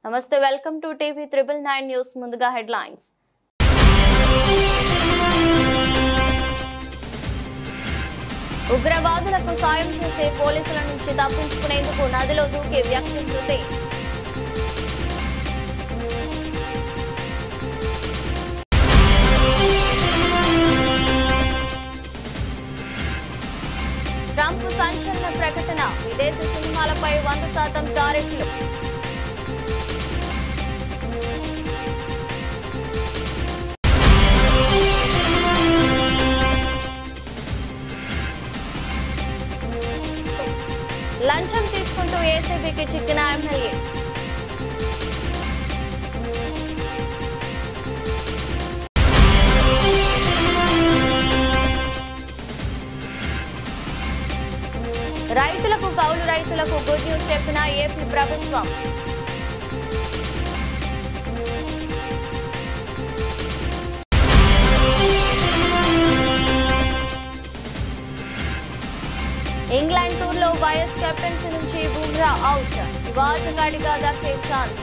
నమస్తే welcome to TV 999 news ముందుగా headlines ఉగ్రవాదులకు సాయం చేసే పోలీసుల నుంచి తప్పించుకునేందుకు నదిలో దూకే వ్యక్తి మృతి ట్రంప్ సంచలన ప్రకటన విదేశీ సినిమాలపై 100% టారిఫ్లు లంచం తీసుకుంటూ ఏసీబీకి చిక్కిన ఎమ్మెల్యే రైతులకు కౌలు రైతులకు గుడ్ న్యూస్ చెప్పిన ఏపీ ప్రభుత్వం ఇంగ్లాండ్ టూర్లో వైఎస్ కెప్టెన్సీ నుంచి బుమ్రా అవుట్ ఆటగాడిగా దక్కే ఛాన్స్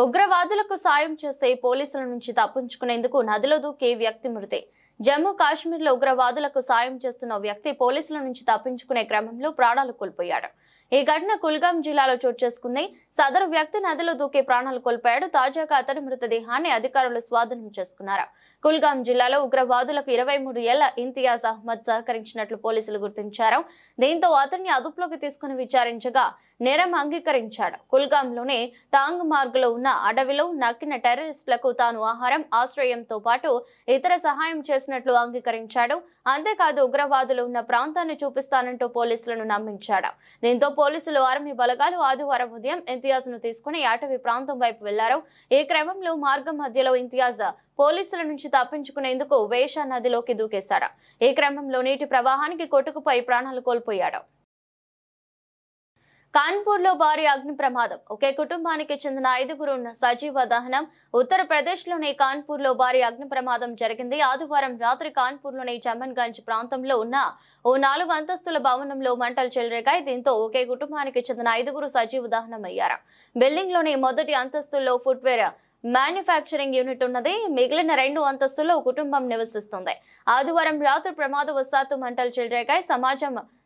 ఉగ్రవాదులకు సాయం చేసే పోలీసుల నుంచి తప్పించుకునేందుకు నదిలో దూకే వ్యక్తి మృతి జమ్మూ కాశ్మీర్ లో ఉగ్రవాదులకు సాయం చేస్తున్న వ్యక్తి పోలీసుల నుంచి తప్పించుకునే క్రమంలో ప్రాణాలు కోల్పోయాడు. ఈ ఘటన కుల్గాం జిల్లాలో చోటు చేసుకుంది. సదరు వ్యక్తి నదిలో దూకి ప్రాణాలు కోల్పోయాడు. తాజాగా అతడి మృతదేహాన్ని అధికారులు స్వాధీనం చేసుకున్నారు. కుల్గాం జిల్లాలో ఉగ్రవాదులకు 23 ఏళ్ల ఇంతియాజ్ అహ్మద్ సహకరించినట్లు పోలీసులు గుర్తించారు. దీంతో అతన్ని అదుపులోకి తీసుకుని విచారించగా నేరం అంగీకరించాడు. కుల్గాంలోని టాంగ్ మార్గ్లో ఉన్న అడవిలో నక్కిన టెర్రరిస్టులకు తాను ఆహారం ఆశ్రయంతో పాటు ఇతర సహాయం చేసినట్లు అంగీకరించాడు. అంతేకాదు ఉగ్రవాదులు ఉన్న ప్రాంతాన్ని చూపిస్తానంటూ పోలీసులను నమ్మించాడు. దీంతో పోలీసులు ఆర్మీ బలగాలు ఆదివారం ఉదయం ఇంతియాజ్ ను తీసుకుని అటవీ ప్రాంతం వైపు వెళ్లారు. ఈ క్రమంలో మార్గం మధ్యలో ఇంతియాజ్ పోలీసుల నుంచి తప్పించుకునేందుకు వేషా నదిలోకి దూకేశాడు. ఈ క్రమంలో నీటి ప్రవాహానికి కొట్టుకుపోయి ప్రాణాలు కోల్పోయాడు. కాన్పూర్ లో భారీ అగ్ని ప్రమాదం. ఒకే కుటుంబానికి చెందిన 5గురు సజీవ దహనం. ఉత్తరప్రదేశ్ లోని కాన్పూర్ లో భారీ అగ్ని ప్రమాదం జరిగింది. ఆదివారం రాత్రి కాన్పూర్ లోని చమన్గంజ్ ప్రాంతంలో ఉన్న ఓ 4 అంతస్తుల భవనంలో మంటలు చెలరేగాయి. దీంతో ఒకే కుటుంబానికి చెందిన 5గురు సజీవ దహనం అయ్యారు. బిల్డింగ్ లోని మొదటి అంతస్తులో ఫుట్వేర్ మ్యానుఫ్యాక్చరింగ్ యూనిట్ ఉన్నది. మిగిలిన 2 అంతస్తుల్లో కుటుంబం నివసిస్తుంది. ఆదివారం రాత్రి ప్రమాదవశాత్తు మంటలు చెలరేగాయి.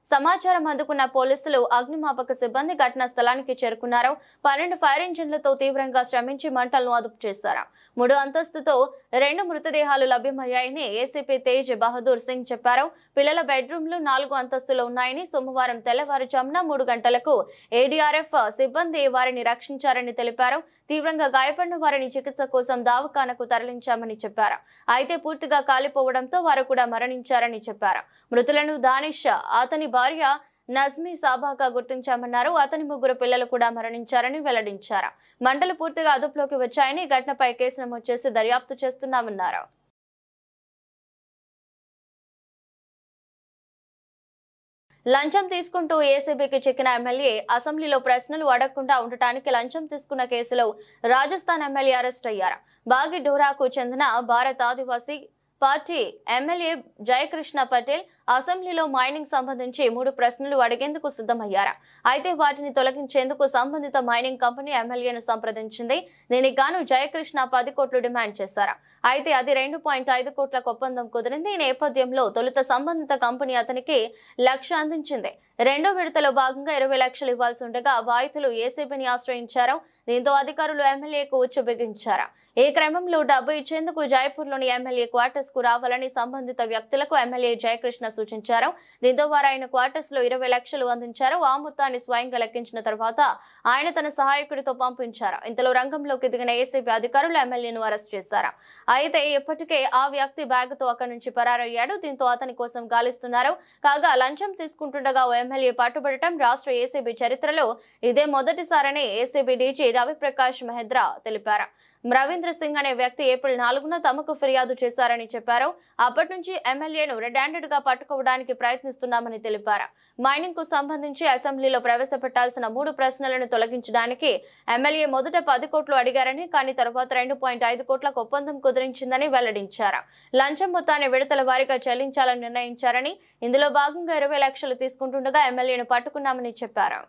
సమాచారం అందుకున్న పోలీసులు అగ్నిమాపక సిబ్బంది ఘటనా స్థలానికి చేరుకున్నారు. 12 ఫైర్ ఇంజిన్లతో తీవ్రంగా శ్రమించి మంటలను అదుపు చేశారు. 3 అంతస్తుతో 2 మృతదేహాలు లభ్యమయ్యాయని ఏసీపీ తేజ్ బహదూర్ సింగ్ చెప్పారు. పిల్లల బెడ్రూమ్లు 4 అంతస్తులు ఉన్నాయని, సోమవారం తెల్లవారుజామున 3 గంటలకు ఏడీఆర్ఎఫ్ సిబ్బంది వారిని రక్షించారని తెలిపారు. తీవ్రంగా గాయపడిన వారిని చికిత్స కోసం దవాఖానకు తరలించామని చెప్పారు. అయితే పూర్తిగా కాలిపోవడంతో వారు కూడా మరణించారని చెప్పారు. మృతులను దానిష్, అతని భార్య నజ్మీ సాబాగా గుర్తించామన్నారు. అతని 3 పిల్లలు కూడా మరణించారని వెల్లడించారు. మంటలు పూర్తిగా అదుపులోకి వచ్చాయని, ఘటనపై కేసు నమోదు చేసి దర్యాప్తు చేస్తున్నామన్నారు. లంచం తీసుకుంటూ ఏసీబీకి చిక్కిన ఎమ్మెల్యే. అసెంబ్లీలో ప్రశ్నలు అడగకుండా ఉండటానికి లంచం తీసుకున్న కేసులో రాజస్థాన్ ఎమ్మెల్యే అరెస్ట్ అయ్యారు. బాగి డోరాకు చెందిన భారత ఆదివాసీ పార్టీ ఎమ్మెల్యే జయకృష్ణ పటేల్ అసెంబ్లీలో మైనింగ్ సంబంధించి 3 ప్రశ్నలు అడిగేందుకు సిద్ధమయ్యారు. అయితే వాటిని తొలగించేందుకు సంబంధిత మైనింగ్ కంపెనీ ఎమ్మెల్యేను సంప్రదించింది. దీనికి గాను జయకృష్ణ 10 కోట్లు డిమాండ్ చేశారు. అయితే అది 2.5 కోట్లకు ఒప్పందం కుదిరింది. ఈ నేపథ్యంలో తొలుత సంబంధిత కంపెనీ అతనికి 1 లక్ష అందించింది. రెండో విడతలో భాగంగా 20 లక్షలు ఇవ్వాల్సి ఉండగా బాధితులు ఏసీబీని ఆశ్రయించారు. దీంతో అధికారులు ఎమ్మెల్యేకు ఉచ్చు బిగించారు. ఈ క్రమంలో డబ్బు ఇచ్చేందుకు జైపూర్లోని ఎమ్మెల్యే క్వార్టర్స్ కు రావాలని సంబంధిత వ్యక్తులకు ఎమ్మెల్యే జయకృష్ణ సూచించారు. దీంతో వారు ఆయన క్వార్టర్స్ లో 20 లక్షలు అందించారు. ఆ మొత్తాన్ని స్వయంగా లెక్కించిన తర్వాత ఆయన తన సహాయకుడితో పంపించారు. ఇంతలో రంగంలోకి దిగిన ఏసీబీ అధికారులు ఎమ్మెల్యేను అరెస్ట్ చేశారు. అయితే ఇప్పటికే ఆ వ్యక్తి బ్యాగుతో అక్కడి నుంచి పరారయ్యాడు. దీంతో అతని కోసం గాలిస్తున్నారు. కాగా లంచం తీసుకుంటుండగా ఓ ఎమ్మెల్యే పట్టుబడటం రాష్ట్ర ఏసీబీ చరిత్రలో ఇదే మొదటిసారని ఏసీబీ డీజీ రవిప్రకాష్ మెహ్రా తెలిపారు. రవీంద్ర సింగ్ అనే వ్యక్తి ఏప్రిల్ 4న తమకు ఫిర్యాదు చేశారని చెప్పారు. అప్పటి నుంచి ఎమ్మెల్యేను రెడ్ హ్యాండెడ్ గా పట్టుకోవడానికి ప్రయత్నిస్తున్నామని తెలిపారు. మైనింగ్ కు సంబంధించి అసెంబ్లీలో ప్రవేశపెట్టాల్సిన 3 ప్రశ్నలను తొలగించడానికి ఎమ్మెల్యే మొదట 10 కోట్లు అడిగారని, కానీ తర్వాత 2.5 కోట్లకు ఒప్పందం కుదిరించిందని వెల్లడించారు. లంచం మొత్తాన్ని విడతల వారీగా చెల్లించాలని నిర్ణయించారని, ఇందులో భాగంగా 20 లక్షలు తీసుకుంటుండగా ఎమ్మెల్యేను పట్టుకున్నామని చెప్పారు.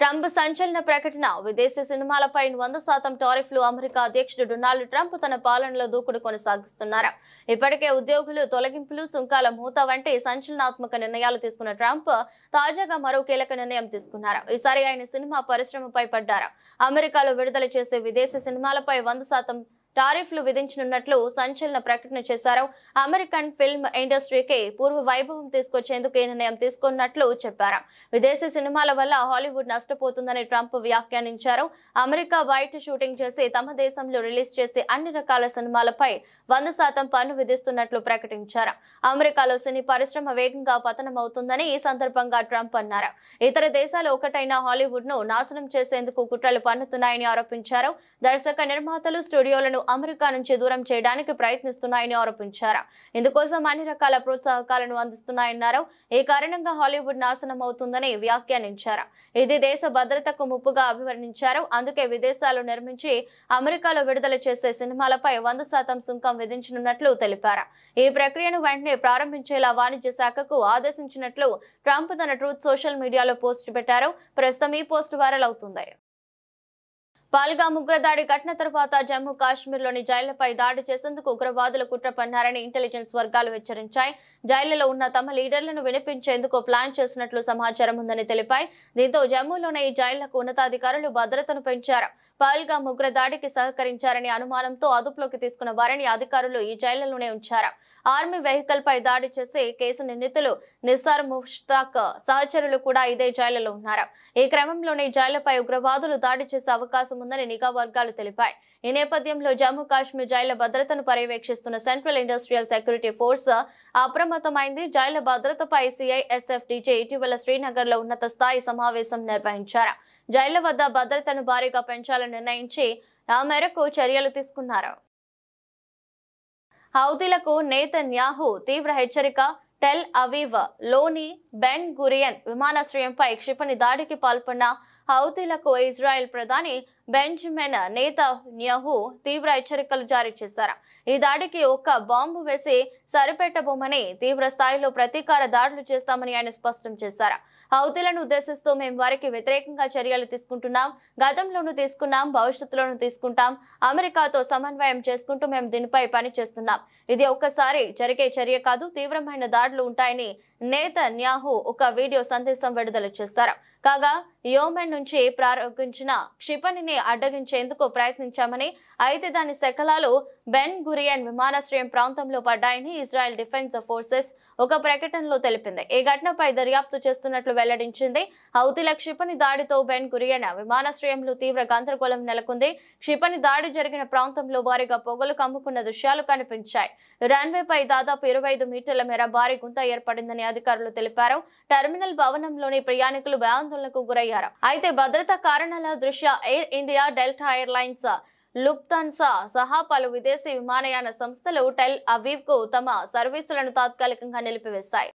ట్రంప్ సంచలన ప్రకటన. విదేశీ సినిమాలపై 100% టారిఫ్లు. అమెరికా అధ్యక్షుడు డొనాల్డ్ ట్రంప్ తన పాలనలో దూకుడు కొనసాగిస్తున్నారు. ఇప్పటికే ఉద్యోగులు తొలగింపులు, సుంకాల మూత వంటి సంచలనాత్మక నిర్ణయాలు తీసుకున్న ట్రంప్ తాజాగా మరో కీలక నిర్ణయం తీసుకున్నారు. ఈసారి ఆయన సినిమా పరిశ్రమపై పడ్డారు. అమెరికాలో విడుదల చేసే విదేశీ సినిమాలపై 100% టారిఫ్లు విధించనున్నట్లు సంచలన ప్రకటన చేశారు. అమెరికన్ ఫిల్మ్ ఇండస్ట్రీకి పూర్వ వైభవం తీసుకొచ్చేందుకు ఈ నిర్ణయం తీసుకున్నట్లు చెప్పారు. విదేశీ సినిమాల వల్ల హాలీవుడ్ నష్టపోతుందని ట్రంప్ వ్యాఖ్యానించారు. అమెరికా బయట షూటింగ్ చేసి తమ దేశంలో రిలీజ్ చేసే అన్ని రకాల సినిమాలపై 100% పన్ను విధిస్తున్నట్లు ప్రకటించారు. అమెరికాలో సినీ పరిశ్రమ వేగంగా పతనమవుతుందని ఈ సందర్భంగా ట్రంప్ అన్నారు. ఇతర దేశాలు ఒకటైన హాలీవుడ్ ను నాశనం చేసేందుకు కుట్రలు పన్నుతున్నాయని ఆరోపించారు. దర్శక నిర్మాతలు స్టూడియోలను అమెరికా నుంచి దూరం చేయడానికి ప్రయత్నిస్తున్నాయని ఆరోపించారు. ఇందుకోసం అన్ని రకాల ప్రోత్సాహకాలను అందిస్తున్నాయన్నారు. ఈ కారణంగా హాలీవుడ్ నాశనం అవుతుందని వ్యాఖ్యానించారు. ఇది దేశ భద్రతకు ముప్పుగా అభివర్ణించారు. అందుకే విదేశాల్లో నిర్మించి అమెరికాలో విడుదల చేసే సినిమాలపై 100% సుంకం విధించనున్నట్లు తెలిపారు. ఈ ప్రక్రియను వెంటనే ప్రారంభించేలా వాణిజ్య శాఖకు ఆదేశించినట్లు ట్రంప్ తన ట్రూత్ సోషల్ మీడియాలో పోస్ట్ పెట్టారు. ప్రస్తుతం ఈ పోస్ట్ వైరల్ అవుతుంది. పహల్గామ్ ఉగ్రదాడి ఘటన తర్వాత జమ్మూ కాశ్మీర్లోని జైళ్లపై దాడి చేసేందుకు ఉగ్రవాదులు కుట్ర పన్నారని ఇంటెలిజెన్స్ వర్గాలు హెచ్చరించాయి. జైళ్లలో ఉన్న తమ లీడర్లను వినిపించేందుకు ప్లాన్ చేసినట్లు సమాచారం ఉందని తెలిపాయి. దీంతో జమ్మూలోని ఈ జైళ్లకు ఉన్నతాధికారులు భద్రతను పెంచారు. పహల్గామ్ ఉగ్రదాడికి సహకరించారని అనుమానంతో అదుపులోకి తీసుకున్న వారిని అధికారులు ఈ జైళ్లలోనే ఉంచారు. ఆర్మీ వెహికల్ పై దాడి చేసి కేసు నిందితులు నిసార్ ముష్తాక్ సహచరులు కూడా ఇదే జైళ్లలో ఉన్నారు. ఈ క్రమంలోనే జైళ్లపై ఉగ్రవాదులు దాడి చేసే అవకాశం ఉందని నిఘా వర్గాలు తెలిపాయి. ఈ నేపథ్యంలో జమ్మూ కాశ్మీర్ జైళ్ల భద్రతను పర్యవేక్షిస్తున్న సెంట్రల్ ఇండస్ట్రియల్ సెక్యూరిటీ ఫోర్స్ అప్రమత్తమైంది. జైళ్ల భద్రతపై సిఐఎస్ఎఫ్ డీజీ ఇటీవల శ్రీనగర్ లో ఉన్నత స్థాయి సమావేశం నిర్వహించారు. జైళ్ల వద్ద భద్రతను భారీగా పెంచాలని నిర్ణయించి ఆ మేరకు చర్యలు తీసుకున్నారు. హౌతీలకు నేతన్యాహు తీవ్ర హెచ్చరిక. టెల్ అవీవ్ లోని బెన్ గురియన్ విమానాశ్రయంపై క్షిపణి దాడికి పాల్పడిన హౌతీలకు ఇజ్రాయెల్ ప్రధాని బెంజమిన్ నెతన్యాహు తీవ్ర హెచ్చరికలు జారీ చేశారు. ఈ దాడికి ఒక్క బాంబు వేసి సరిపెట్టబోమని, తీవ్ర స్థాయిలో ప్రతీకార దాడులు చేస్తామని ఆయన స్పష్టం చేశారు. హౌతీలను ఉద్దేశిస్తూ మేము వారికి వ్యతిరేకంగా చర్యలు తీసుకుంటున్నాం, గతంలోనూ తీసుకున్నాం, భవిష్యత్తులోనూ తీసుకుంటాం. అమెరికాతో సమన్వయం చేసుకుంటూ మేము దీనిపై పని చేస్తున్నాం. ఇది ఒక్కసారి జరిగే చర్య కాదు, తీవ్రమైన దాడులు ఉంటాయని నెతన్యాహు ఒక వీడియో సందేశం విడుదల చేశారు. కాగా యోమెన్ నుంచి ప్రారంభించిన క్షిపణిని అడ్డగించేందుకు ప్రయత్నించామని, అయితే దాని శకలాలు బెన్ గురియన్ విమానాశ్రయం ప్రాంతంలో పడ్డాయని ఇజ్రాయెల్ డిఫెన్స్ ఫోర్సెస్ ఒక ప్రకటనలో తెలిపింది. ఈ ఘటనపై దర్యాప్తు చేస్తున్నట్లు వెల్లడించింది. హౌతీల క్షిపణి దాడితో బెన్ గురియన్ విమానాశ్రయంలో తీవ్ర గందరగోళం నెలకొంది. క్షిపణి దాడి జరిగిన ప్రాంతంలో భారీగా పొగలు కమ్ముకున్న దృశ్యాలు కనిపించాయి. రన్వేపై దాదాపు 25 మీటర్ల మేర భారీ గుంత ఏర్పడిందని అధికారులు తెలిపారు. టెర్మినల్ భవనంలోని ప్రయాణికులు భయాందోళనకు గురయ్యారు. అయితే భద్రతా కారణాల దృష్ట్యా air India, delta airlines, Lufthansa సహా పలు విదేశీ విమానయాన సంస్థలు టెల్ అవీవ్ కు తమ సర్వీసులను తాత్కాలికంగా నిలిపివేశాయి.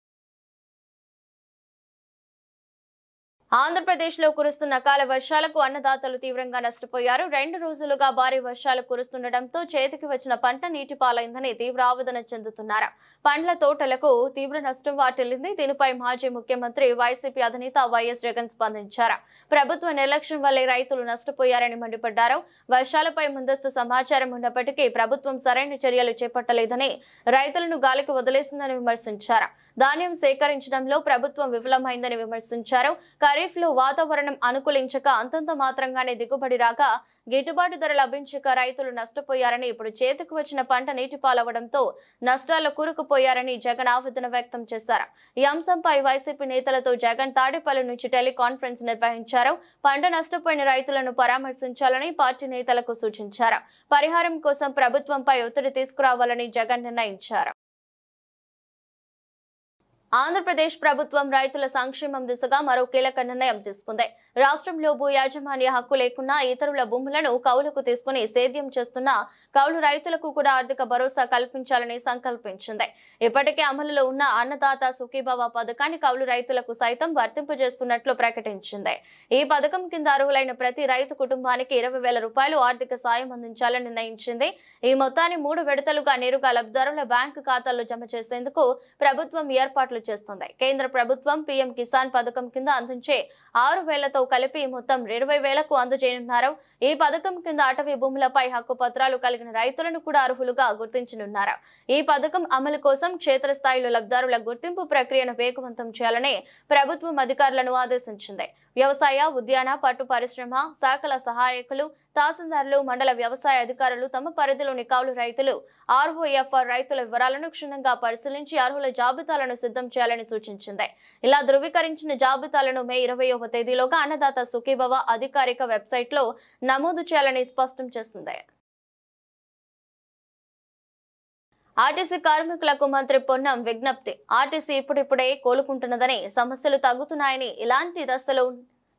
ఆంధ్రప్రదేశ్లో కురుస్తున్న అకాల వర్షాలకు అన్నదాతలు తీవ్రంగా నష్టపోయారు. 2 రోజులుగా భారీ వర్షాలు కురుస్తుండటంతో చేతికి వచ్చిన పంట నీటి పాలైందని తీవ్ర ఆవేదన చెందుతున్నారు. పండ్ల తోటలకు తీవ్ర నష్టం వాటిల్లింది. దీనిపై మాజీ ముఖ్యమంత్రి వైసీపీ అధినేత వైఎస్ జగన్ స్పందించారు. ప్రభుత్వ నిర్లక్ష్యం వల్లే రైతులు నష్టపోయారని మండిపడ్డారు. వర్షాలపై ముందస్తు సమాచారం ఉన్నప్పటికీ ప్రభుత్వం సరైన చర్యలు చేపట్టలేదని, రైతులను గాలికి వదిలేసిందని విమర్శించారు. ధాన్యం సేకరించడంలో ప్రభుత్వం విఫలమైందని విమర్శించారు. ఖరీఫ్ లో వాతావరణం అనుకూలించక అంతంత మాత్రంగానే దిగుబడి రాక గిట్టుబాటు ధర లభించక రైతులు నష్టపోయారని, ఇప్పుడు చేతికి వచ్చిన పంట నీటి పాలవడంతో నష్టాలు కూరుకుపోయారని జగన్ ఆవేదన వ్యక్తం చేశారు. ఈ అంశంపై వైసీపీ నేతలతో జగన్ తాడేపల్లి నుంచి టెలికాన్ఫరెన్స్ నిర్వహించారు. పంట నష్టపోయిన రైతులను పరామర్శించాలని పార్టీ నేతలకు సూచించారు. పరిహారం కోసం ప్రభుత్వంపై ఒత్తిడి తీసుకురావాలని జగన్ నిర్ణయించారు. ఆంధ్రప్రదేశ్ ప్రభుత్వం రైతుల సంక్షేమం దిశగా మరో కీలక నిర్ణయం తీసుకుంది. రాష్ట్రంలో భూ యాజమాన్య హక్కు లేకున్నా ఇతరుల భూములను కౌలుకు తీసుకుని సేద్యం చేస్తున్న కౌలు రైతులకు కూడా ఆర్థిక భరోసా కల్పించాలని సంకల్పించింది. ఇప్పటికే అమలులో ఉన్న అన్నదాత సుఖీభవ పథకాన్ని కౌలు రైతులకు సైతం వర్తింపజేస్తున్నట్లు ప్రకటించింది. ఈ పథకం కింద అర్హులైన ప్రతి రైతు కుటుంబానికి 20,000 రూపాయలు ఆర్థిక సాయం అందించాలని నిర్ణయించింది. ఈ మొత్తాన్ని 3 విడతలుగా నేరుగా లబ్ధిదారుల బ్యాంకు ఖాతాల్లో జమ చేసేందుకు ప్రభుత్వం ఏర్పాట్లు ఏర్పాట్లు చేస్తుంది. కేంద్ర ప్రభుత్వం పీఎం కిసాన్ పథకం కింద అందించే 6,000తో కలిపి మొత్తం 20,000కు అందజేయనున్నారు. ఈ పథకం కింద అటవీ భూములపై హక్కు పత్రాలు కలిగిన రైతులను కూడా అర్హులుగా గుర్తించనున్నారు. ఈ పథకం అమలు కోసం క్షేత్రస్థాయిలో లబ్ధిదారుల గుర్తింపు ప్రక్రియను వేగవంతం చేయాలని ప్రభుత్వం అధికారులను ఆదేశించింది. వ్యవసాయ, ఉద్యాన, పట్టు పరిశ్రమ శాఖల సహాయకులు, తహసీల్దార్లు, మండల వ్యవసాయ అధికారులు తమ పరిధిలోని కౌలు రైతులు, ఆర్ఓఎఫ్ఆర్ రైతుల వివరాలను క్షుణ్ణంగా పరిశీలించి అర్హుల జాబితాలను సిద్ధం చేయాలని సూచించింది. ఇలా ధృవీకరించిన జాబితాలను మే 20వ తేదీలోగా అన్నదాత సుఖీభవ అధికారిక వెబ్సైట్ లో నమోదు చేయాలని స్పష్టం చేసింది. ఆర్టీసీ కార్మికులకు మంత్రి పొన్నం విజ్ఞప్తి. ఆర్టీసీ ఇప్పుడిప్పుడే కోలుకుంటున్నదని, సమస్యలు తగ్గుతున్నాయని, ఇలాంటి దశలో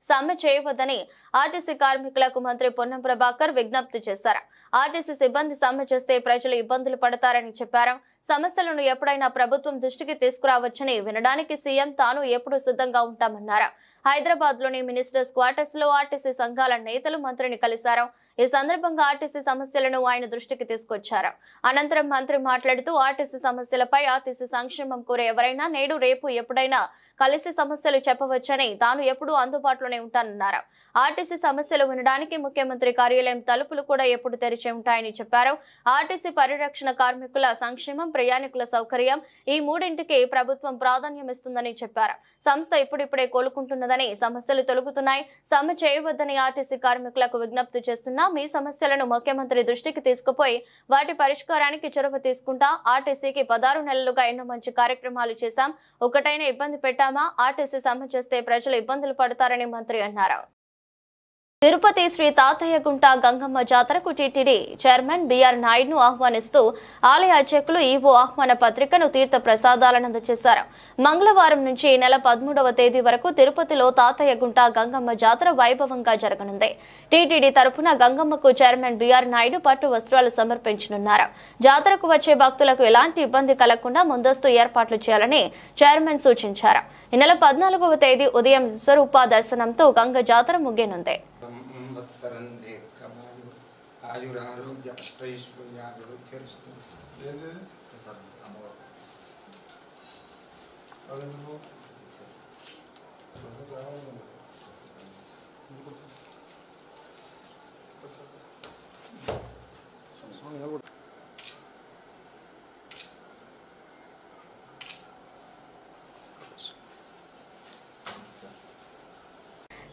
సమ్మె చేయవద్దని ఆర్టీసీ కార్మికులకు మంత్రి పొన్నం ప్రభాకర్ విజ్ఞప్తి చేశారు. ఆర్టీసీ సిబ్బంది సమ్మె చేస్తే ప్రజలు ఇబ్బందులు పడతారని చెప్పారు. సమస్యలను ఎప్పుడైనా ప్రభుత్వం దృష్టికి తీసుకురావచ్చని వినడానికి సీఎం తాను ఎప్పుడు సిద్ధంగా ఉంటామన్నారు. హైదరాబాద్ లోని మినిస్టర్స్ క్వార్టర్స్ లో ఆర్టీసీ సంఘాల నేతలు మంత్రిని కలిశారు. ఈ సందర్భంగా ఆర్టీసీ సమస్యలను ఆయన దృష్టికి తీసుకొచ్చారు. అనంతరం మంత్రి మాట్లాడుతూ ఆర్టీసీ సమస్యలపై ఆర్టీసీ సంక్షేమం కోరే ఎవరైనా నేడు రేపు ఎప్పుడైనా కలిసి సమస్యలు చెప్పవచ్చని, తాను ఎప్పుడూ అందుబాటులోనే ఉంటానన్నారు. ఆర్టీసీ సమస్యలు వినడానికి ముఖ్యమంత్రి కార్యాలయం తలుపులు కూడా ఎప్పుడు తెరిచి ఉంటాయని చెప్పారు. ఆర్టీసీ పరిరక్షణ, కార్మికుల సంక్షేమం, ప్రయాణికుల సౌకర్యం ఈ మూడింటికి ప్రభుత్వం ప్రాధాన్యం ఇస్తుందని చెప్పారు. సంస్థ ఇప్పుడిప్పుడే కోలుకుంటున్నదని, సమస్యలు తొలగుతున్నాయి, సమ్మె చేయవద్దని ఆర్టీసీ కార్మికులకు విజ్ఞప్తి చేస్తున్నా. మీ సమస్యలను ముఖ్యమంత్రి దృష్టికి తీసుకుపోయి వాటి పరిష్కారానికి చొరవ తీసుకుంటా. ఆర్టీసీకి 16 నెలలుగా ఎన్నో మంచి కార్యక్రమాలు చేశాం. ఒకటైనా ఇబ్బంది పెట్టామా? ఆర్టీసీ సమ్మె చేస్తే ప్రజలు ఇబ్బందులు పడతారని మంత్రి అన్నారు. తిరుపతి శ్రీ తాతయ్యగుంట గంగమ్మ జాతరకు టీటీడీ చైర్మన్ బిఆర్ నాయుడును ఆహ్వానిస్తూ ఆలయ అర్చకులు ఈవో ఆహ్వాన పత్రికను తీర్థ ప్రసాదాలను అందజేశారు. మంగళవారం నుంచి ఈ నెల 13వ తేదీ వరకు తిరుపతిలో తాతయ్యగుంట గంగమ్మ జాతర వైభవంగా జరగనుంది. టీటీడీ తరఫున గంగమ్మకు చైర్మన్ బిఆర్ నాయుడు పట్టు వస్త్రాలు సమర్పించనున్నారు. జాతరకు వచ్చే భక్తులకు ఎలాంటి ఇబ్బంది కలగకుండా ముందస్తు ఏర్పాట్లు చేయాలని చైర్మన్ సూచించారు. ఈ నెల 14వ తేదీ ఉదయం స్వరూప దర్శనంతో గంగ జాతర ముగియనుంది. ఆయురారోగ్య అష్టైశ్వర్యాభివృద్ధిరస్తు.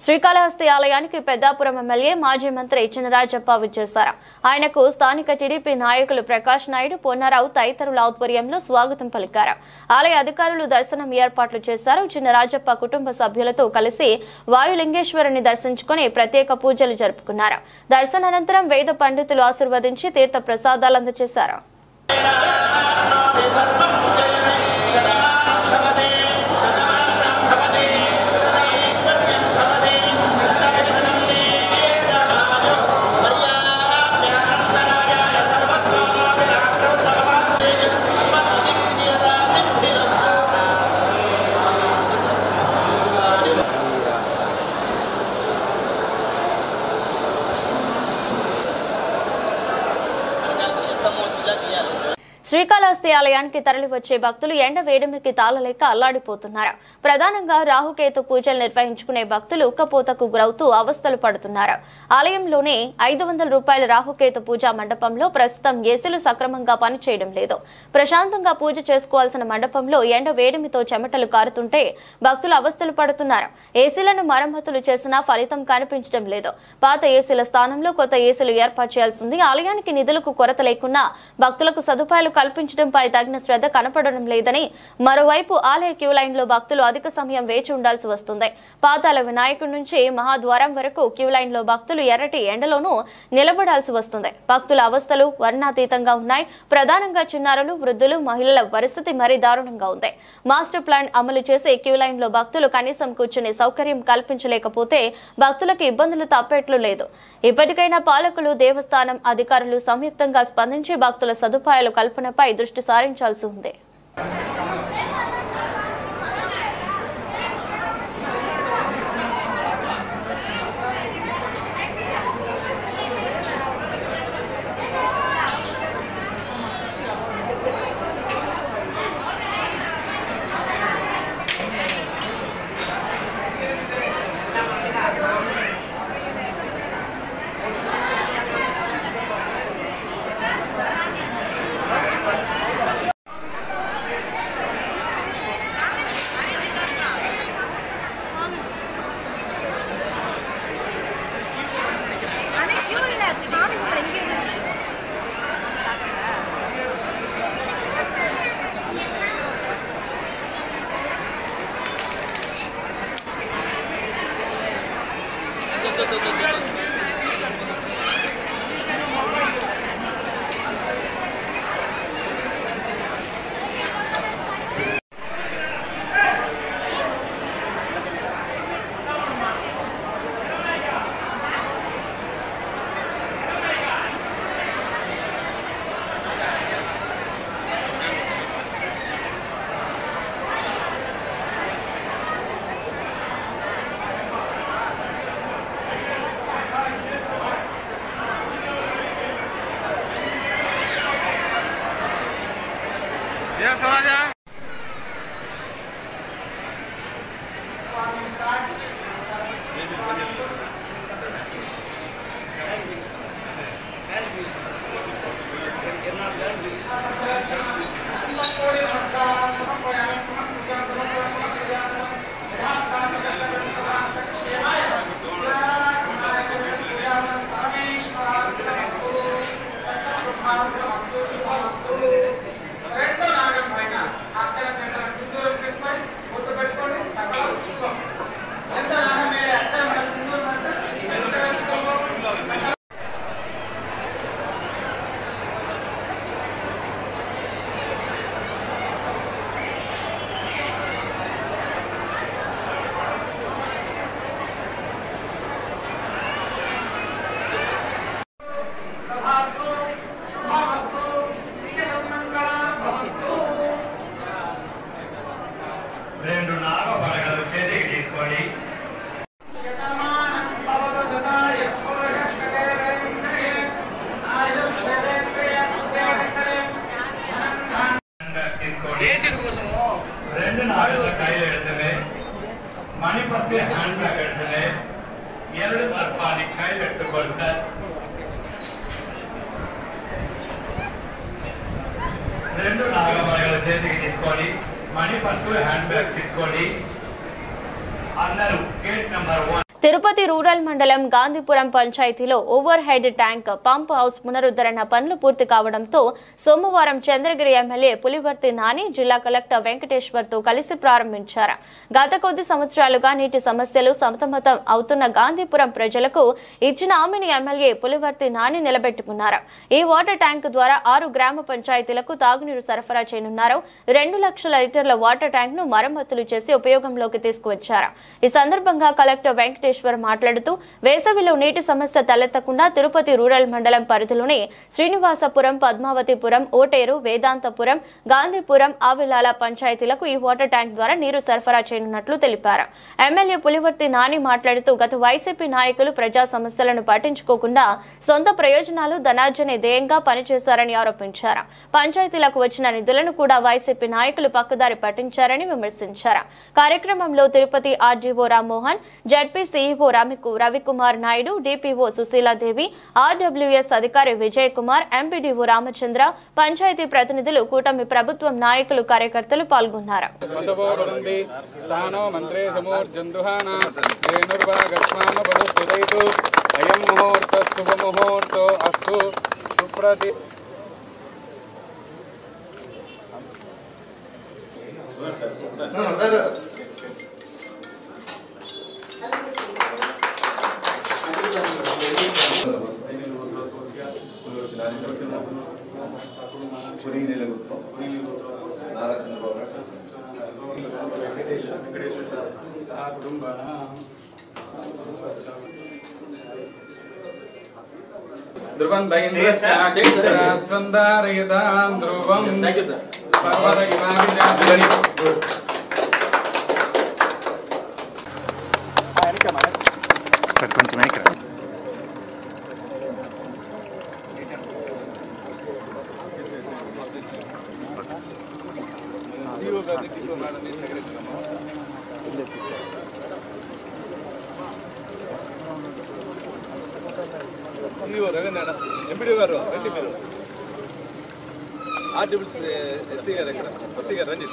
శ్రీకాళహస్తి ఆలయానికి పెద్దాపురం ఎమ్మెల్యే మాజీ మంత్రి చినరాజప్ప విచ్చేశారు. ఆయనకు స్థానిక టీడీపీ నాయకులు ప్రకాష్ నాయుడు, పొన్నారావు తదితరుల ఆధ్వర్యంలో స్వాగతం పలికారు. ఆలయ అధికారులు దర్శనం ఏర్పాట్లు చేశారు. చినరాజప్ప కుటుంబ సభ్యులతో కలిసి వాయులింగేశ్వరుని దర్శించుకుని ప్రత్యేక పూజలు జరుపుకున్నారు. దర్శనానంతరం వేద పండితులు ఆశీర్వదించి తీర్థ ప్రసాదాలు అందజేశారు. శ్రీకాళహస్తి ఆలయానికి తరలివచ్చే భక్తులు ఎండ వేడిమికి తాళలేక అల్లాడిపోతున్నారు. ప్రధానంగా రాహుకేతు పూజలు నిర్వహించుకునే భక్తులు ఉక్కపోతకు గురవుతూ అవస్థలు పడుతున్నారు. ఆలయంలోనే 500 రూపాయల రాహుకేతు పూజా మండపంలో ప్రస్తుతం ఏసీలు సక్రమంగా పనిచేయడం లేదు. ప్రశాంతంగా పూజ చేసుకోవాల్సిన మండపంలో ఎండ వేడిమితో చెమటలు కారుతుంటే భక్తులు అవస్థలు పడుతున్నారు. ఏసీలను మరమ్మతులు చేసినా ఫలితం కనిపించడం లేదు. పాత ఏసీల స్థానంలో కొత్త ఏసీలు ఏర్పాటు చేయాల్సింది. ఆలయానికి నిధులకు కొరత లేకున్నా భక్తులకు సదుపాయాలు కల్పించడంపై తగిన శ్రద్ధ కనపడడం లేదని, మరోవైపు ఆలయ క్యూ లైన్ లో భక్తులు అధిక సమయం వేచి ఉండాల్సి వస్తుంది. పాతాళ వినాయకుడి నుంచి మహాద్వారం వరకు క్యూ లైన్ లో భక్తులు ఎర్రటి ఎండలోనూ నిలబడాల్సి వస్తుంది. భక్తుల అవస్థలు వర్ణాతీతంగా ఉన్నాయి. ప్రధానంగా చిన్నారులు, వృద్ధులు, మహిళల పరిస్థితి మరీ దారుణంగా ఉంది. మాస్టర్ ప్లాన్ అమలు చేసి క్యూ లైన్ లో భక్తులు కనీసం కూర్చునే సౌకర్యం కల్పించలేకపోతే భక్తులకు ఇబ్బందులు తప్పేట్లు లేదు. ఇప్పటికైనా పాలకులు, దేవస్థానం అధికారులు సంయుక్తంగా స్పందించి భక్తుల సదుపాయాలు కల్పనపై దృష్టి సారించాల్సి ఉంది. తిరుపతి రూరల్ మండలం గాంధీపురం పంచాయతీలో over head tank pump house పునరుద్ధరణ పనులు పూర్తి కావడంతో సోమవారం చంద్రగిరి ఎమ్మెల్యే పులివర్తి నాని జిల్లా కలెక్టర్ వెంకటేశ్వర్ తో కలిసి ప్రారంభించారు. గత కొద్ది సంవత్సరాలుగా నీటి సమస్యలు సతమతం అవుతున్న గాంధీపురం ప్రజలకు ఇచ్చిన హామీని ఎమ్మెల్యే పులివర్తి నాని నిలబెట్టుకున్నారు. ఈ వాటర్ ట్యాంక్ ద్వారా 6 గ్రామ పంచాయతీలకు తాగునీరు సరఫరా చేయనున్నారు. 2 లక్షల లీటర్ల వాటర్ ట్యాంక్ ను మరమ్మతులు చేసి ఉపయోగంలోకి తీసుకువచ్చారు. ఈ సందర్భంగా కలెక్టర్ వెంకటేశ్వర్ మాట్లాడుతూ వేసవిలో నీటి సమస్య తలెత్తకుండా తిరుపతి రూరల్ మండలం పరిధిలోని శ్రీనివాసపురం, పద్మావతిపురం, ఓటేరు, వేదాంతపురం, గాంధీపురం, ఆవిలాల పంచాయతీలకు ఈ వాటర్ ట్యాంక్ ద్వారా నీరు సరఫరా చేయనున్నట్లు తెలిపారు. ఎమ్మెల్యే పులివర్తి నాని మాట్లాడుతూ గత వైసీపీ నాయకులు ప్రజా సమస్యలను పట్టించుకోకుండా సొంత ప్రయోజనాలు ధనార్జనే ధ్యేయంగా పనిచేశారని ఆరోపించారు. పంచాయతీలకు వచ్చిన నిధులను కూడా వైసీపీ నాయకులు పక్కదారి పట్టించారని విమర్శించారు. కార్యక్రమంలో Tirupati RDO Rammohan, ZP CEO Ravikumar Naidu, DPO Sushila Devi, RWS అధికారి విజయ్ కుమార్, ఎంపీడీఓ రామచంద్ర, పంచాయతీ ప్రతినిధులు, కూటమి ప్రభుత్వం నాయకులు, కార్యకర్తలు పాల్గొన్నారు. ఎంపీడీ గారు రండి, మీరు ఆర్డబ్ల్యూఎస్ గారు ఎక్కడ ఎస్సీ గారు రండి.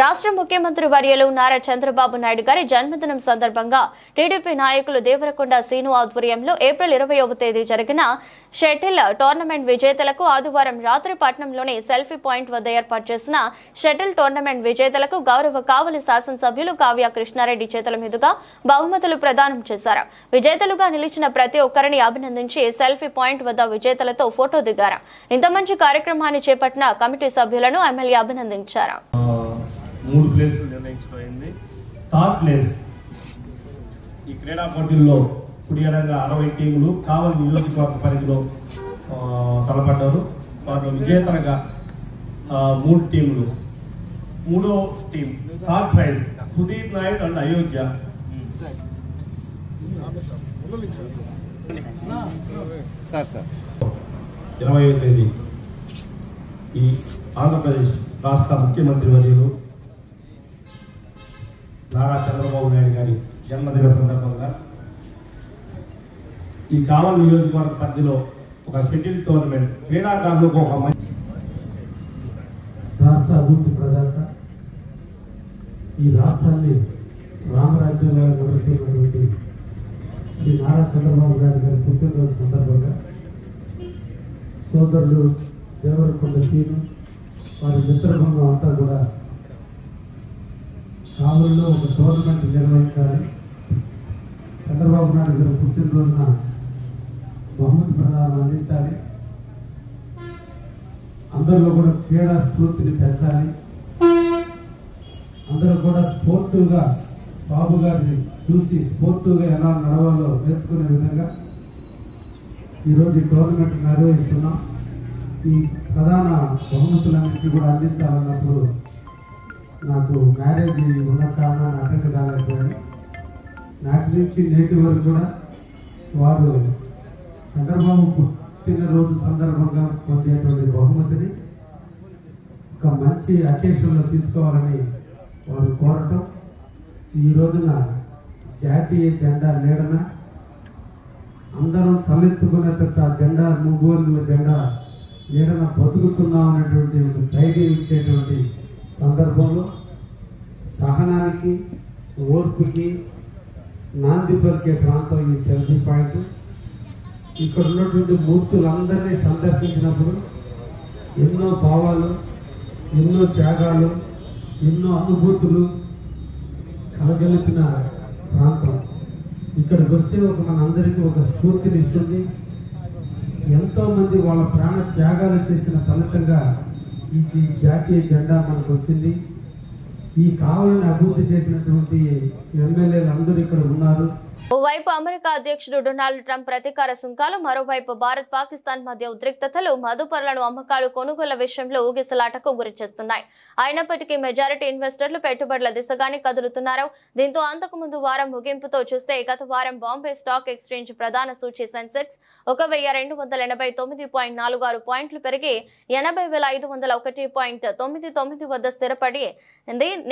రాష్ట్ర ముఖ్యమంత్రి వర్యులు నారా చంద్రబాబు నాయుడు గారి జన్మదినం సందర్భంగా టీడీపీ నాయకులు దేవరకొండ సీను ఆధ్వర్యంలో ఏప్రిల్ 20వ తేదీ జరిగిన షటిల్ టోర్నమెంట్ విజేతలకు ఆదివారం రాత్రి పట్నంలోని సెల్ఫీ పాయింట్ వద్ద ఏర్పాటు చేసిన షటిల్ టోర్నమెంట్ విజేతలకు గౌరవ కావలి శాసనసభ్యులు కావ్య కృష్ణారెడ్డి చేతుల మీదుగా బహుమతులు ప్రదానం చేశారు. విజేతలుగా నిలిచిన ప్రతి ఒక్కరిని అభినందించి సెల్ఫీ పాయింట్ వద్ద విజేతలతో ఫోటో దిగారు. ఇంత మంచి కార్యక్రమాన్ని చేపట్టిన కమిటీ సభ్యులను ఎమ్మెల్యే అభినందించారు. 3 ప్లేసులు నిర్ణయించబడింది. థర్డ్ ప్లేస్ ఈ క్రీడా పోటీల్లో కుడియరంగా 60 టీములు కావలి నియోజకవర్గ పరిధిలో తలపడ్డారు. వాటిలో విజేతలుగా 3 టీములు. మూడో team third prize Sudeep Nayak and Ayodhya. Sir 20వ తేదీ ఈ ఆంధ్రప్రదేశ్ రాష్ట్ర ముఖ్యమంత్రి వర్యులు నారా చంద్రబాబు నాయుడు గారి జన్మదిన సందర్భంగా ఈ కావలి నియోజకవర్గ పరిధిలో ఒక షటిల్ టోర్నమెంట్ క్రీడాకారులకు ఒక మంచి రాష్ట్ర అభివృద్ధి ప్రదాత, ఈ రాష్ట్రాన్ని రామరాజ్యంగా నడుస్తున్నటువంటి శ్రీ నారా చంద్రబాబు నాయుడు గారి పుట్టినరోజు సందర్భంగా సోదరుడు దేవరకొండ సీను వారి మిత్రబృందం అంతా కూడా కావలిలో ఒక టోర్నమెంట్ నిర్వహించాలి, చంద్రబాబు నాయుడు గారి పుట్టినరోజున బహుమతి ప్రదానం అందించాలి, అందరిలో కూడా క్రీడా స్ఫూర్తిని పెంచాలి, అందరూ కూడా స్పోర్టివ్గా బాబు గారిని చూసి స్పోర్టివ్గా ఎలా నడవాలో నేర్చుకునే విధంగా ఈరోజు ఈ టోర్నమెంట్ నిర్వహిస్తున్నాం. ఈ ప్రధాన బహుమతులన్నింటినీ కూడా అందించాలన్నప్పుడు నాకు మ్యారేజ్ ఉన్న కారణాన్ని అటెండ్ కాలేకపోయాను. నాటి నుంచి నేటి వరకు కూడా వారు చంద్రబాబు పుట్టినరోజు సందర్భంగా పొందేటువంటి బహుమతిని ఒక మంచి అకేషన్లో తీసుకోవాలని వారు కోరటం, ఈ రోజున జాతీయ జెండా నీడన అందరం తలెత్తుకునేటట్టు ఆ జెండా మూగోళ్ళ జెండా నీడన బతుకుతున్నాం అనేటువంటి ధైర్యం ఇచ్చేటువంటి సందర్భంలో సహనానికి ఓర్పుకి నాంది పలికే ప్రాంతం ఈ సెల్ఫీ పాయింట్. ఇక్కడ ఉన్నటువంటి మూర్తులందరినీ సందర్శించినప్పుడు ఎన్నో భావాలు, ఎన్నో త్యాగాలు, ఎన్నో అనుభూతులు కలగలిపిన ప్రాంతం. ఇక్కడికి వస్తే మనందరికీ ఒక స్ఫూర్తిని ఇస్తుంది. ఎంతోమంది వాళ్ళ ప్రాణ త్యాగాలు చేసిన ఫలితంగా ఈ జాతీయ జెండా మనకు వచ్చింది. ఈ కావలిని అభివృద్ధి చేసినటువంటి ఎమ్మెల్యేలు అందరూ ఇక్కడ ఉన్నారు. ఓవైపు అమెరికా అధ్యక్షుడు డొనాల్డ్ ట్రంప్ ప్రతీకార సుంకాలు, మరోవైపు భారత్ పాకిస్తాన్ మధ్య ఉద్రిక్తతలు మదుపరులను అమ్మకాలు కొనుగోళ్ల విషయంలో ఊగిసలాటకు గురిచేస్తున్నాయి. అయినప్పటికీ మెజారిటీ ఇన్వెస్టర్లు పెట్టుబడుల దిశగానే కదులుతున్నారు. దీంతో అంతకు ముందు వారం ముగింపుతో చూస్తే గత వారం బాంబే స్టాక్ ఎక్స్చేంజ్ ప్రధాన సూచీ సెన్సెక్స్ 1289.46 పాయింట్లు పెరిగి 80,501.99 వద్ద స్థిరపడి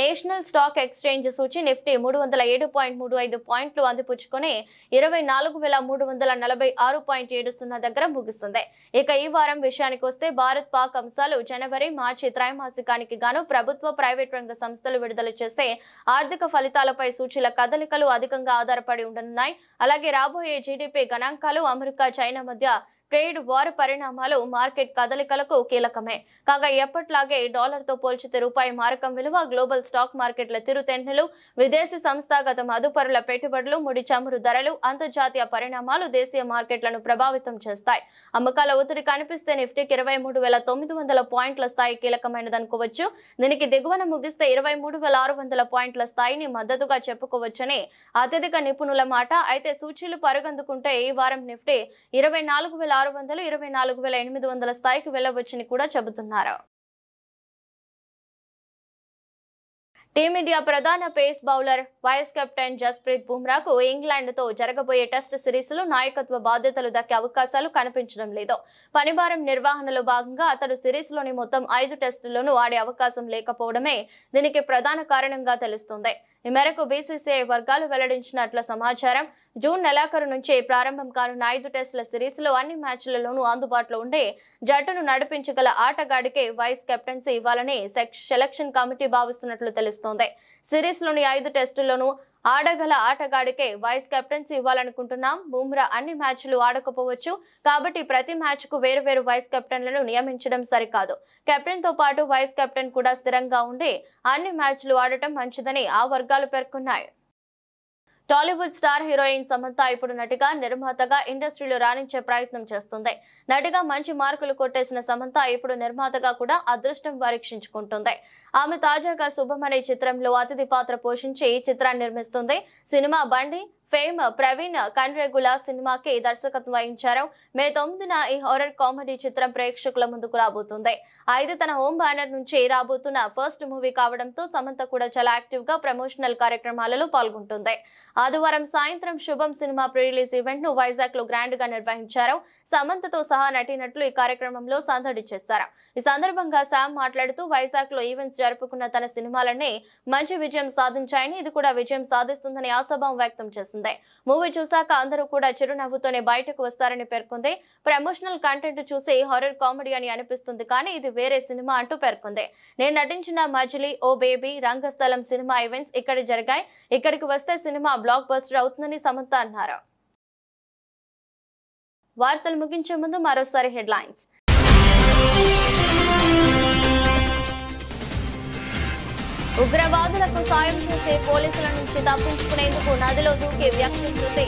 నేషనల్ స్టాక్ ఎక్స్చేంజ్ సూచీ నిఫ్టీ 307.35 పాయింట్లు అందిపుచ్చుకుని 24,346.70 దగ్గర ముగిస్తుంది. ఇక ఈ వారం విషయానికి వస్తే భారత్ పాక్ అంశాలు, జనవరి మార్చి త్రైమాసికానికి గాను ప్రభుత్వ ప్రైవేట్ రంగ సంస్థలు విడుదల చేసే ఆర్థిక ఫలితాలపై సూచీల కదలికలు అధికంగా ఆధారపడి ఉండనున్నాయి. అలాగే రాబోయే జీడీపీ గణాంకాలు, అమెరికా చైనా మధ్య ట్రేడ్ వార్ పరిణామాలు మార్కెట్ కదలికలకు కీలకమే. కాగా ఎప్పట్లాగే డాలర్తో పోల్చితే రూపాయి మారకం విలువ, గ్లోబల్ స్టాక్ మార్కెట్ల తిరుతెన్నులు, విదేశీ సంస్థాగత మదుపరుల పెట్టుబడులు, ముడి చమురు ధరలు, అంతర్జాతీయ పరిణామాలు దేశీయ మార్కెట్లను ప్రభావితం చేస్తాయి. అమ్మకాల ఒత్తిడి కనిపిస్తే నిఫ్టీకి 23,900 పాయింట్ల స్థాయి కీలకమైనదనుకోవచ్చు. దీనికి దిగువన ముగిస్తే 23,600 పాయింట్ల స్థాయిని మద్దతుగా చెప్పుకోవచ్చని అత్యధిక నిపుణుల మాట. అయితే సూచీలు పరుగందుకుంటే ఈ వారం నిఫ్టీ 24,600, 24,800 స్థాయికి వెళ్లవచ్చని కూడా చెబుతున్నారు. టీమిండియా ప్రధాన pace bowler vice captain Jasprit బుమ్రాకు ఇంగ్లాండ్తో జరగబోయే టెస్ట్ సిరీస్లో నాయకత్వ బాధ్యతలు దక్కే అవకాశాలు కనిపించడం లేదు. పనిభారం నిర్వహణలో భాగంగా అతడు సిరీస్లోని మొత్తం 5 టెస్టులను ఆడే అవకాశం లేకపోవడమే దీనికి ప్రధాన కారణంగా తెలుస్తోంది. ఈ మేరకు బీసీసీఐ వర్గాలు వెల్లడించినట్ల సమాచారం. జూన్ నెలాఖరు నుంచి ప్రారంభం కానున్న 5 టెస్టుల సిరీస్లో అన్ని మ్యాచ్లలోనూ అందుబాటులో ఉండే జట్టును నడిపించగల ఆటగాడికే వైస్ కెప్టెన్సీ ఇవ్వాలని సెలక్షన్ కమిటీ భావిస్తున్నట్లు తెలుస్తోంది. సిరీస్లోని 5 టెస్టుల్లోనూ ఆడగల ఆటగాడికే వైస్ కెప్టెన్సీ ఇవ్వాలనుకుంటున్నాం. బుమ్రా అన్ని మ్యాచ్లు ఆడకపోవచ్చు కాబట్టి ప్రతి మ్యాచ్ కు వేరు వైస్ కెప్టెన్లను నియమించడం సరికాదు. కెప్టెన్ తో పాటు వైస్ కెప్టెన్ కూడా స్థిరంగా ఉండి అన్ని మ్యాచ్లు ఆడటం మంచిదని ఆ వర్గాలు పేర్కొన్నాయి. టాలీవుడ్ స్టార్ హీరోయిన్ సమంత ఇప్పుడు నటిగా, నిర్మాతగా ఇండస్ట్రీలో రాణించే ప్రయత్నం చేస్తుంది. నటిగా మంచి మార్కులు కొట్టేసిన సమంత ఇప్పుడు నిర్మాతగా కూడా అదృష్టం పరీక్షించుకుంటుంది. ఆమె తాజాగా శుభమణి చిత్రంలో అతిథి పాత్ర పోషించి ఈ చిత్రాన్ని నిర్మిస్తుంది. సినిమా బండి ఫేమ్ ప్రవీణ్ కండ్రెగుల సినిమాకి దర్శకత్వం వహించారు. మే 9న ఈ హారర్ కామెడీ చిత్రం ప్రేక్షకుల ముందుకు రాబోతుంది. అయితే తన హోమ్ బ్యానర్ నుంచి రాబోతున్న ఫస్ట్ మూవీ కావడంతో సమంత కూడా చాలా యాక్టివ్ గా ప్రమోషనల్ కార్యక్రమాలలో పాల్గొంటుంది. ఆదివారం సాయంత్రం శుభం సినిమా ప్రీ రిలీజ్ ఈవెంట్ ను వైజాగ్ లో గ్రాండ్ గా నిర్వహించారు. సమంతతో సహా నటీనటులు ఈ కార్యక్రమంలో సందడి చేశారు. ఈ సందర్భంగా శామ్ మాట్లాడుతూ వైజాగ్ లో ఈవెంట్స్ జరుపుకున్న తన సినిమాలన్నీ మంచి విజయం సాధించాయని, ఇది కూడా విజయం సాధిస్తుందని ఆశాభావం వ్యక్తం చేసింది. మూవీ చూశాక అందరూ కూడా చిరునవ్వుతోనే బయటకు వస్తారని పేర్కొంది. ప్రమోషనల్ కంటెంట్ చూసి హారర్ కామెడీ అని అనిపిస్తుంది, కానీ ఇది వేరే సినిమా అంటూ పేర్కొంది. నేను నటించిన మజిలీ, ఓ బేబీ, రంగస్థలం సినిమా ఈవెంట్స్ ఇక్కడ జరిగాయి. ఇక్కడికి వస్తే సినిమా బ్లాక్ బస్టర్ అవుతుందని సమంత అన్నారు. వార్తలు ముగించే ముందు మరోసారి హెడ్లైన్స్. ఉగ్రవాదులకు సాయం చేసే పోలీసుల నుంచి తప్పించుకునేందుకు నదిలో దూకే వ్యక్తి మృతి.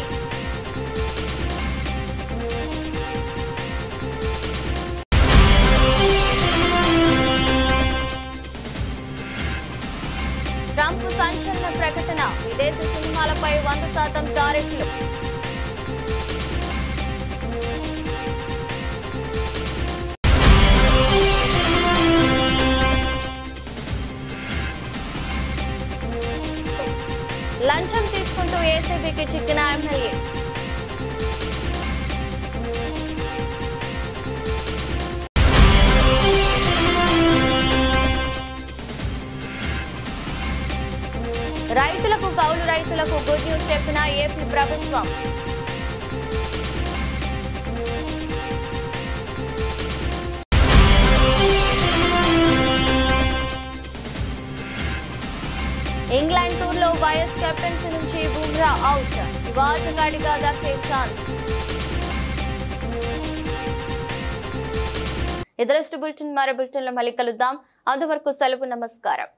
ట్రంప్ సంచలన ప్రకటన, విదేశీ సినిమాలపై 100% టారిఫ్లు. లంచం తీసుకుంటూ ఏసీబీకి చిక్కిన ఎమ్మెల్యే. రైతులకు, కౌలు రైతులకు గుడ్ న్యూస్ చెప్పిన ఏపీ ప్రభుత్వం. ఇంగ్లాండ్ టూర్ లో వైఎస్ కెప్టెన్సీ నుంచి బుమ్రా అవుట్. ఆటగాడిగా దక్కే ఛాన్స్. ఇతరస్టు బులెటిన్ మరో బులెటిన్లో మళ్ళీ కలుద్దాం. అంతవరకు సెలవు. నమస్కారం.